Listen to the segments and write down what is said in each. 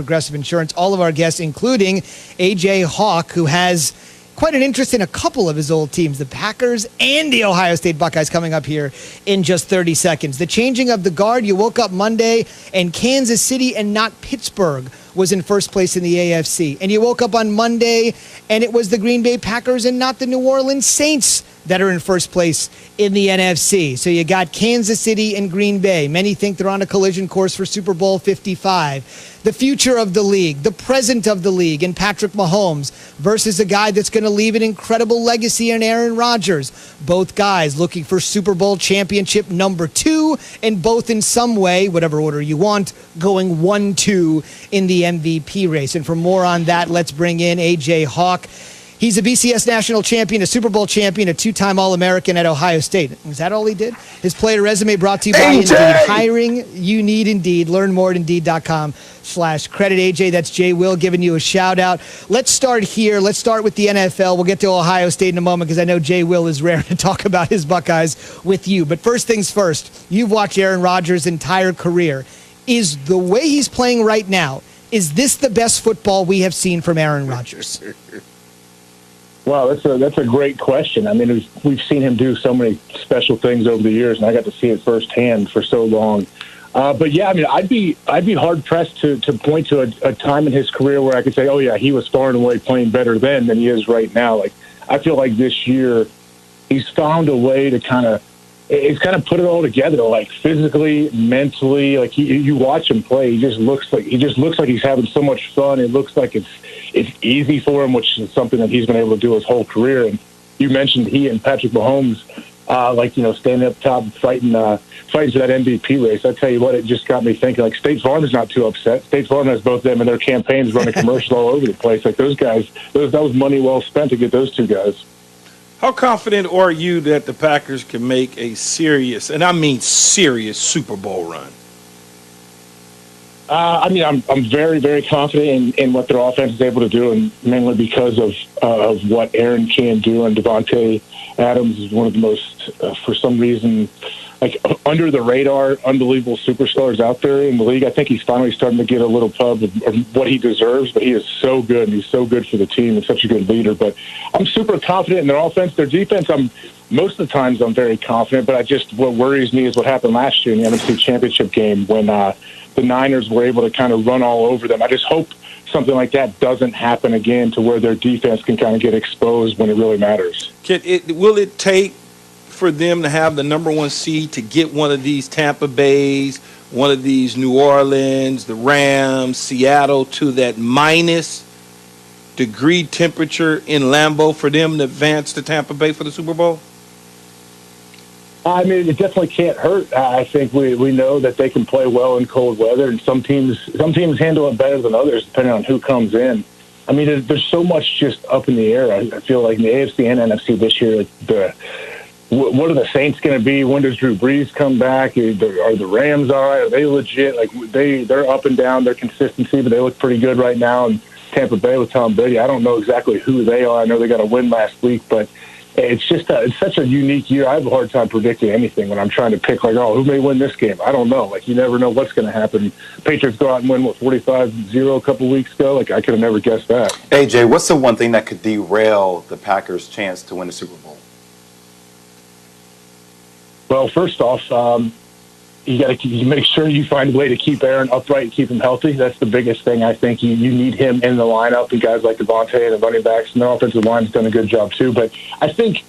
Progressive Insurance. All of our guests, including A.J. Hawk, who has quite an interest in a couple of his old teams, the Packers and the Ohio State Buckeyes, coming up here in just 30 seconds. The changing of the guard, you woke up Monday and Kansas City and not Pittsburgh was in first place in the AFC. And you woke up on Monday and it was the Green Bay Packers and not the New Orleans Saints that are in first place in the NFC. So you got Kansas City and Green Bay. Many think they're on a collision course for Super Bowl 55. The future of the league, the present of the league, and Patrick Mahomes versus a guy that's going to leave an incredible legacy in Aaron Rodgers. Both guys looking for Super Bowl championship number 2, and both in some way, whatever order you want, going 1-2 in the MVP race. And for more on that, let's bring in A.J. Hawk. He's a BCS national champion, a Super Bowl champion, a 2-time All-American at Ohio State. Is that all he did? His player resume brought to you by Indeed. Hiring you need Indeed. Learn more at Indeed.com/credit. AJ, that's Jay Will giving you a shout-out. Let's start here. Let's start with the NFL. We'll get to Ohio State in a moment because I know Jay Will is rare to talk about his Buckeyes with you. But first things first, you've watched Aaron Rodgers' entire career. Is the way he's playing right now, is this the best football we have seen from Aaron Rodgers? Wow, that's a great question. I mean, we've seen him do so many special things over the years, and I got to see it firsthand for so long. But yeah, I mean, I'd be hard pressed to point to a time in his career where I could say, oh yeah, he was far and away playing better then than he is right now. Like, I feel like this year he's found a way to kind of put it all together, like physically, mentally. Like you watch him play, he just looks like he's having so much fun. It looks like it's easy for him, which is something that he's been able to do his whole career. And you mentioned he and Patrick Mahomes, standing up top, fighting for that MVP race. I tell you what, it just got me thinking. Like, State Farm is not too upset. State Farm has both of them in their campaigns running commercials all over the place. Like, those guys, that was money well spent to get those two guys. How confident are you that the Packers can make a serious, and I mean serious, Super Bowl run? I'm very, very confident in what their offense is able to do, and mainly because of what Aaron can do. And Devontae Adams is one of the most, for some reason, like under the radar, unbelievable superstars out there in the league. I think he's finally starting to get a little pub of what he deserves, but he is so good, and he's so good for the team and such a good leader. But I'm super confident in their offense. Their defense, most of the times I'm very confident, but what worries me is what happened last year in the NFC Championship game when the Niners were able to kind of run all over them. I just hope something like that doesn't happen again, to where their defense can kind of get exposed when it really matters. Will it take for them to have the number 1 seed to get one of these Tampa Bays, one of these New Orleans, the Rams, Seattle, to that minus degree temperature in Lambeau for them to advance to Tampa Bay for the Super Bowl? I mean, it definitely can't hurt. I think we know that they can play well in cold weather, and some teams handle it better than others, depending on who comes in. I mean, there's so much just up in the air. I feel like in the AFC and NFC this year, what are the Saints going to be? When does Drew Brees come back? Are the Rams all right? Are they legit? Like, they're up and down, their consistency, but they look pretty good right now. And Tampa Bay with Tom Brady, I don't know exactly who they are. I know they got a win last week, but it's just it's such a unique year. I have a hard time predicting anything when I'm trying to pick, like, who may win this game? I don't know. Like, you never know what's going to happen. Patriots go out and win, 45-0 a couple weeks ago? Like, I could have never guessed that. AJ, what's the one thing that could derail the Packers' chance to win the Super Bowl? Well, first off, you got to make sure you find a way to keep Aaron upright and keep him healthy. That's the biggest thing. I think you need him in the lineup, and guys like Devontae and the running backs, and their offensive line's done a good job too. But I think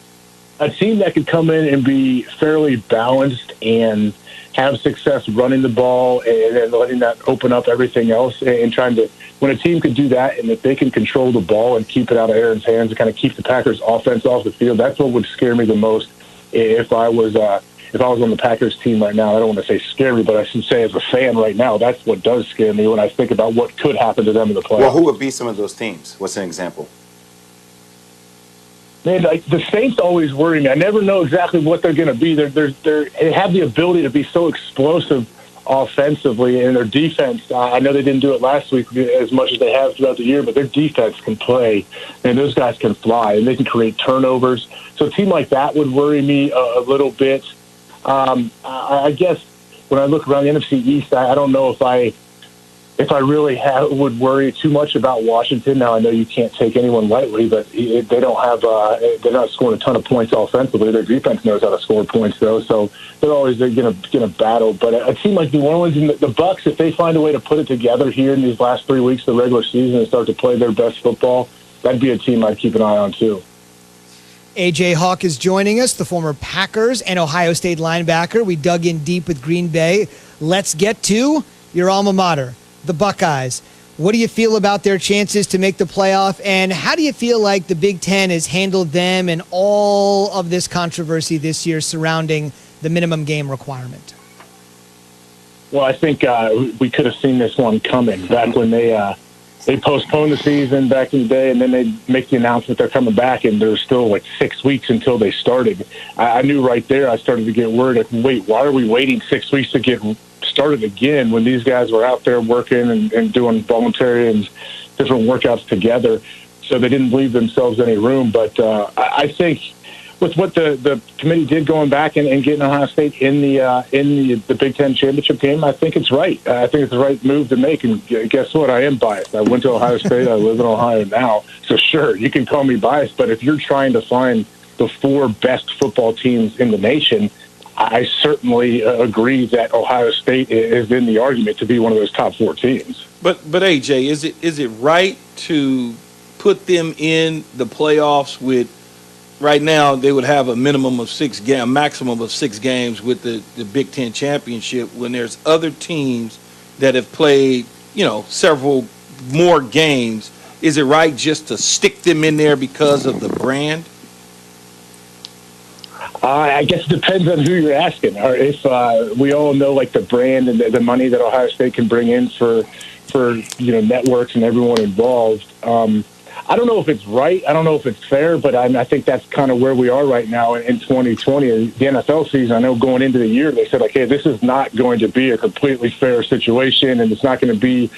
a team that could come in and be fairly balanced and have success running the ball and then letting that open up everything else, and trying to, when a team could do that, and if they can control the ball and keep it out of Aaron's hands and kind of keep the Packers offense off the field, that's what would scare me the most if I was on the Packers team right now. I don't want to say scary, but I should say as a fan right now, that's what does scare me when I think about what could happen to them in the playoffs. Well, who would be some of those teams? What's an example? Man, like, the Saints always worry me. I never know exactly what they're going to be. They have the ability to be so explosive offensively, and their defense, I know they didn't do it last week as much as they have throughout the year, but their defense can play, and those guys can fly, and they can create turnovers. So a team like that would worry me a little bit. I guess when I look around the NFC East, I don't know if if I really would worry too much about Washington. Now I know you can't take anyone lightly, but they don't have they're not scoring a ton of points offensively. Their defense knows how to score points though, so they're always going to battle. But it seems like New Orleans and the Bucs, if they find a way to put it together here in these last 3 weeks of the regular season and start to play their best football, that'd be a team I'd keep an eye on too. A.J. Hawk is joining us, the former Packers and Ohio State linebacker. We dug in deep with Green Bay. Let's get to your alma mater, the Buckeyes. What do you feel about their chances to make the playoff, and how do you feel like the Big Ten has handled them and all of this controversy this year surrounding the minimum game requirement? Well, I think we could have seen this one coming back when they postponed the season back in the day, and then they make the announcement they're coming back, and there's still like 6 weeks until they started. I knew right there I started to get worried. Like, wait, why are we waiting 6 weeks to get started again when these guys were out there working and doing voluntary and different workouts together? So they didn't leave themselves any room. But I think with what the committee did going back and getting Ohio State in the Big Ten championship game, I think it's right. I think it's the right move to make. And guess what? I am biased. I went to Ohio State. I live in Ohio now. So sure, you can call me biased. But if you're trying to find the 4 best football teams in the nation, I certainly agree that Ohio State is in the argument to be one of those top 4 teams. But AJ, is it right to put them in the playoffs with? Right now, they would have a minimum of 6 games, a maximum of 6 games with the Big Ten championship. When there's other teams that have played, several more games, is it right just to stick them in there because of the brand? I guess it depends on who you're asking. Or if we all know like the brand and the money that Ohio State can bring in for networks and everyone involved. I don't know if it's right. I don't know if it's fair, but I think that's kind of where we are right now in 2020. The NFL season, I know going into the year, they said, like, hey, this is not going to be a completely fair situation, and it's not going to be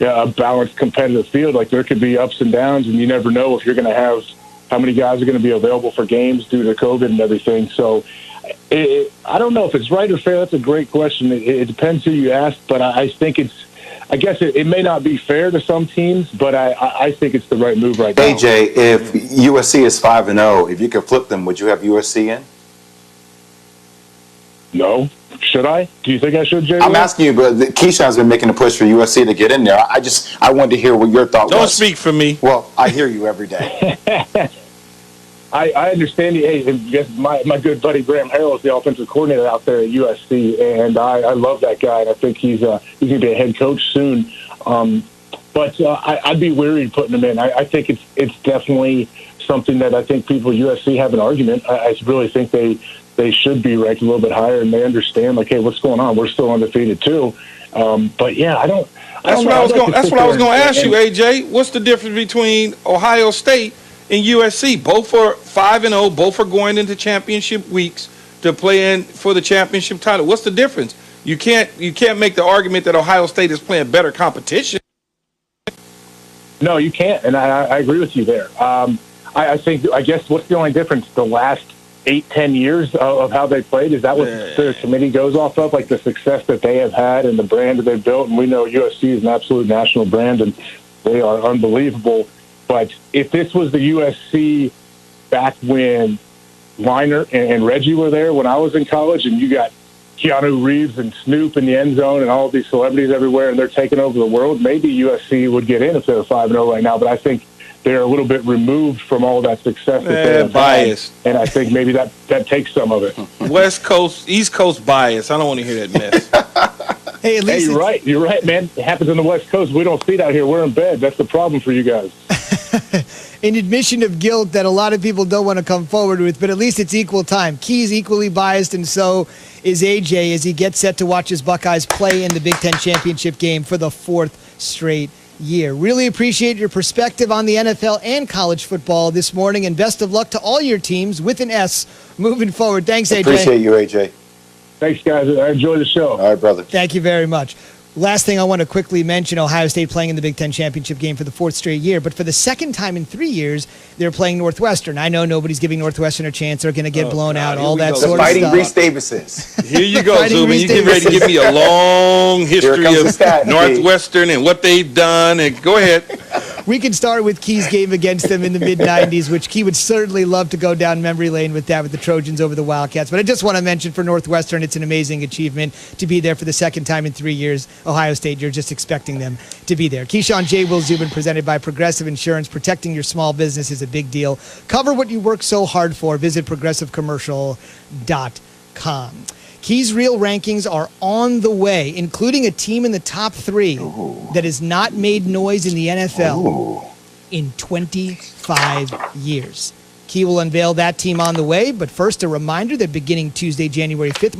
a balanced competitive field. Like, there could be ups and downs, and you never know if you're going to have how many guys are going to be available for games due to COVID and everything. So I don't know if it's right or fair. That's a great question. It depends who you ask, but I think I guess it may not be fair to some teams, but I think it's the right move right now. AJ, if USC is 5-0, if you could flip them, would you have USC in? No. Should I? Do you think I should, Jay? I'm asking you, but Keyshawn's been making a push for USC to get in there. I wanted to hear what your thought was. Don't speak for me. Well, I hear you every day. I understand you. Hey, guess my good buddy Graham Harrell is the offensive coordinator out there at USC, and I love that guy, and I think he's going to be a head coach soon. But I'd be weary putting him in. I think it's definitely something that I think people at USC have an argument. I really think they should be ranked a little bit higher, and they understand, like, hey, what's going on? We're still undefeated too. But yeah, I don't. That's what I was going to ask you, AJ. What's the difference between Ohio State and USC? Both are 5-0. Both are going into championship weeks to play in for the championship title. What's the difference? You can't make the argument that Ohio State is playing better competition. No, you can't, and I agree with you there. I guess what's the only difference? The last 8-10 years of how they played, is that what the committee goes off of? Like the success that they have had and the brand that they've built, and we know USC is an absolute national brand, and they are unbelievable. But if this was the USC back when Liner and Reggie were there when I was in college, and you got Keanu Reeves and Snoop in the end zone and all of these celebrities everywhere, and they're taking over the world, maybe USC would get in if they're 5-0 right now. But I think they're a little bit removed from all that success that they have biased. And I think maybe that takes some of it. West Coast, East Coast bias. I don't want to hear that mess. Hey, at least you're right, man. It happens on the West Coast. We don't see it out here. We're in bed. That's the problem for you guys. An admission of guilt that a lot of people don't want to come forward with, but at least it's equal time. Key's equally biased, and so is AJ as he gets set to watch his Buckeyes play in the Big Ten championship game for the 4th straight year. Really appreciate your perspective on the NFL and college football this morning, and best of luck to all your teams with an S moving forward. Thanks, AJ. Appreciate you, AJ. Thanks, guys. I enjoy the show. All right, brother. Thank you very much. Last thing I want to quickly mention, Ohio State playing in the Big Ten championship game for the 4th straight year, but for the second time in 3 years, they're playing Northwestern. I know nobody's giving Northwestern a chance. They're going to get blown out, all that go. sort The of Fighting stuff. Reese Davises. Here you go, Fighting Zubin. Reese You get ready to give me a long history comes the of stat, Northwestern and what they've done. And go ahead. We can start with Key's game against them in the mid-'90s, which Key would certainly love to go down memory lane with that, with the Trojans over the Wildcats. But I just want to mention for Northwestern, it's an amazing achievement to be there for the second time in 3 years. Ohio State, you're just expecting them to be there. Keyshawn J. Will Zubin, presented by Progressive Insurance. Protecting your small business is a big deal. Cover what you work so hard for. Visit progressivecommercial.com. Key's real rankings are on the way, including a team in the top 3 that has not made noise in the NFL in 25 years. Key will unveil that team on the way, but first a reminder that beginning Tuesday, January 5th,